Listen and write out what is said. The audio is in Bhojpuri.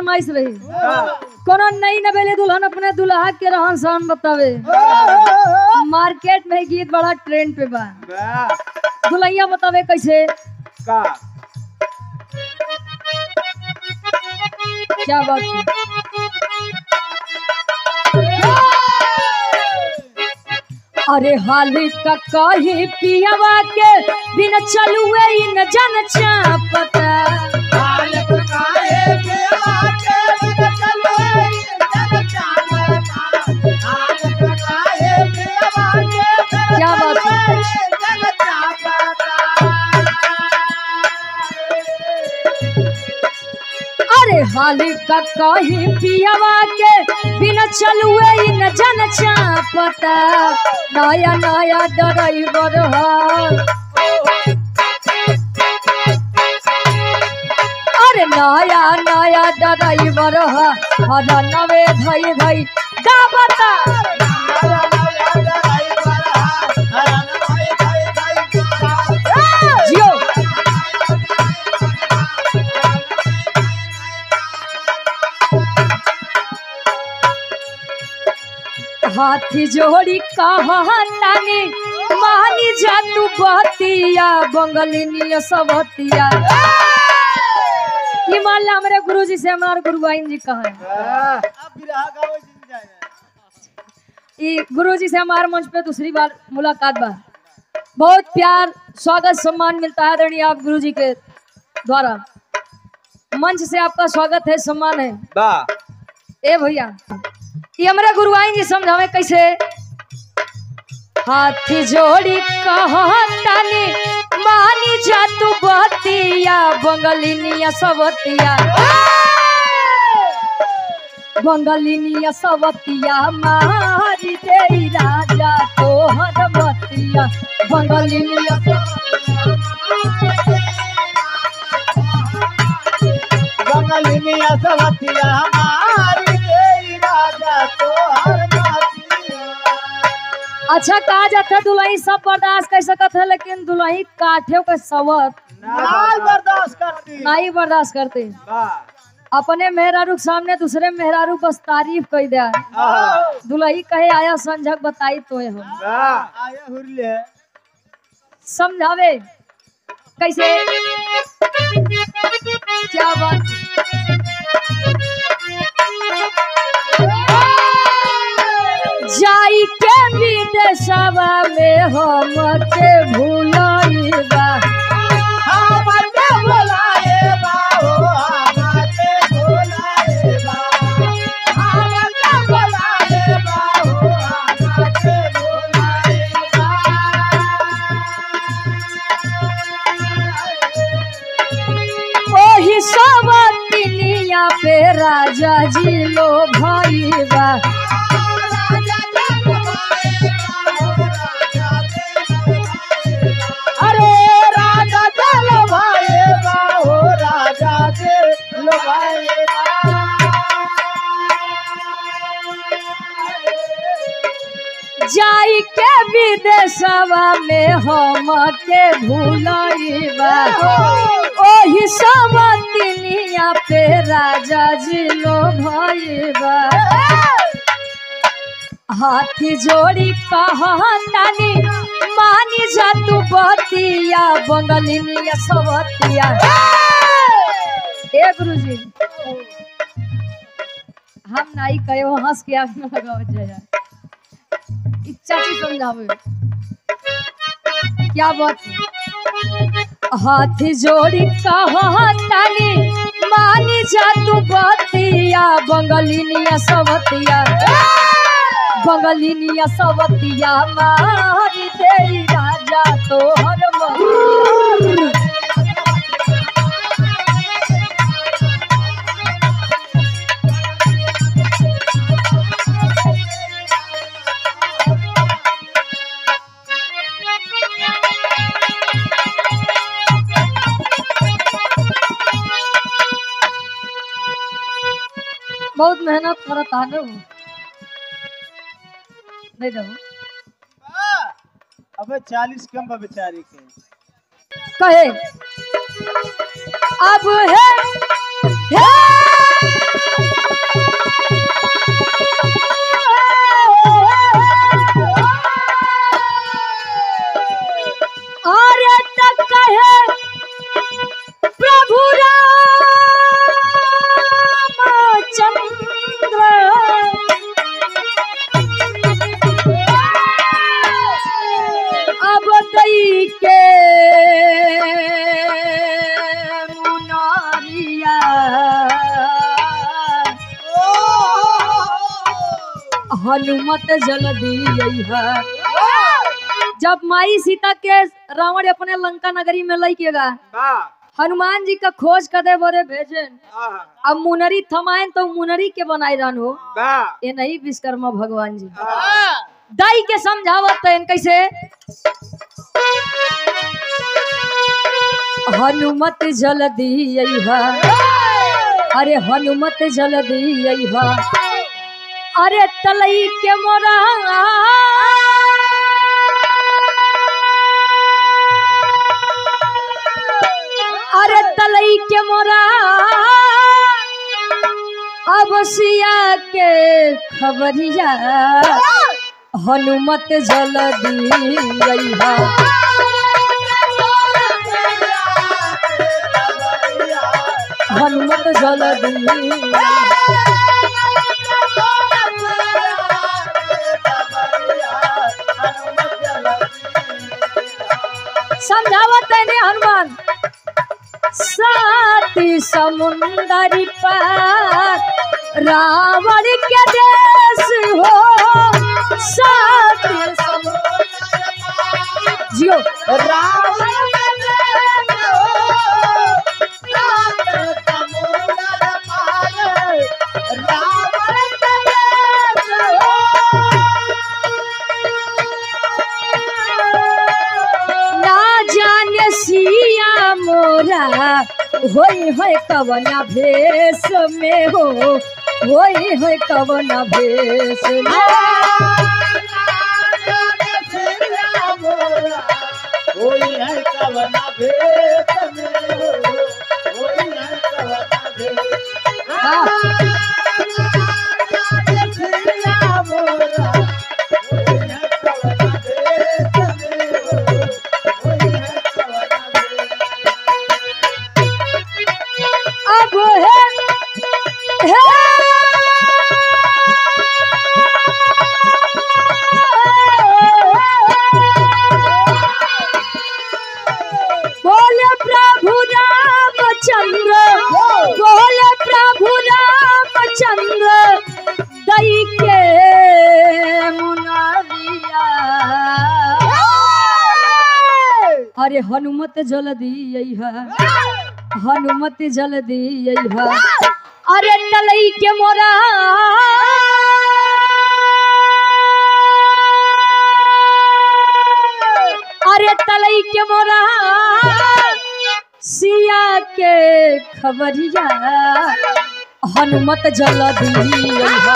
फरमाइश रही कोनो नई नवेली दुल्हन अपने दुल्हा के रहन सहन बतावे। मार्केट में गीत बड़ा ट्रेंड पे बा। दुल्हैया बतावे कैसे का क्या बात है। अरे हाली का कही पियावा के बिना चलुए न जन चापता। क्या बात है। अरे हाली का कही पियावा के बिना चलुए न जन चापता। नया नया ड्राइवर अरे नया नया ड्राइवर हरा नवे धई धई दाबता। जियो हाथी जोड़ी कहतानी मानी जा तू बतिया बंगलिनिया सबतिया। ये मान ला हमारे गुरुजी से हमारे गुरुआइन जी कहा है। ये गुरुजी से हमारे मंच पे दूसरी बार मुलाकात बा। बहुत प्यार स्वागत सम्मान मिलता है आदरणीय आप गुरुजी के द्वारा। मंच से आपका स्वागत है सम्मान है। ए भैया ये हमारा गुरुआइन जी समझावे कैसे। हाथी जोड़ी कहतानी मानी जा तू बतिया बंगलिनिया सबतिया। बंगलिनिया सबतिया मारी दे राजा तोहर बतिया। बंगलिनिया बंगलिनिया सबतिया मारी दे राजा तोहर बतिया। अच्छा कहा जाता दुल्ही सब बर्दाश्त कर सकत है लेकिन दुल्ही काठे के सवत नहीं बर्दाश्त करते। अपने मेहरारू सामने दूसरे मेहरारू बस तारीफ कर दिया। दुल्ही कहे आया संझक बताई तो समझावे कैसे क्या बात। जाई के विदेशवा में हम के भूलाइबा। ओही सब तिनिया पे राजा जी लो भाईबा। अरे राजा चलो भाई बाहो राजा चलो भाई। जाई के विदेशवा में हम के भूलाइबा। ओही सब तिनिया पे राजा जी लो भाईबा। हाथी जोड़ी कहतानी मानी जा तू बतिया बंगलिनिया सबतिया। ए गुरुजी हम नहीं कहे हंस के आग में लगावत जाए। इच्छा की समझावे क्या बात। हाथी जोड़ी कहतानी मानी जा तू बतिया बंगलिनिया सबतिया। बंगलिनिया सबतिया मारी दे राजा तोहर बतिया। बहुत मेहनत करता है नहीं दो। अबे 40 कम बा बेचारी के कहे अब है हनुमत जल्दी अइहा। जब माई सीता के रावण अपने लंका नगरी में लइकेगा हनुमान जी का खोज कदे बोरे भेजन। अब मुनरी थमाएं तो मुनरी के बनाई रहन हो ये नहीं विश्वकर्मा भगवान जी दाई के समझावत है कैसे हनुमत जल्दी अइहा। अरे हनुमत जल्दी अइहा। अरे तलई के मोरा अरे तलई के मोरा अबसिया के खबरिया हनुमत जल्दी अइहा। हनुमत जल्दी समझावत है ने हनुमान साथी समुंदरी पार रावण के देश हो। साथी जियो रावण के देश हो, सात समुंदर पार, रावण के देश हो। ना जाने सिया मोरा होई है कवना भेष में हो। होई है कवना भेष में कोई है कवना भेष में हो, कोई है कवना भेष। सिया मोरा, कोई है कवना भेष में हो, कोई है कवना भेष। अब है बोले प्रभु रामचंद्र। बोले प्रभु रामचंद्र दई के मुनारिया। अरे हनुमत जल्दी अइहा। हनुमत जल्दी अइहा। अरे तलई के मोरा अरे तलई के मोरा सिया के खबरिया हनुमत जल्दी अइहा।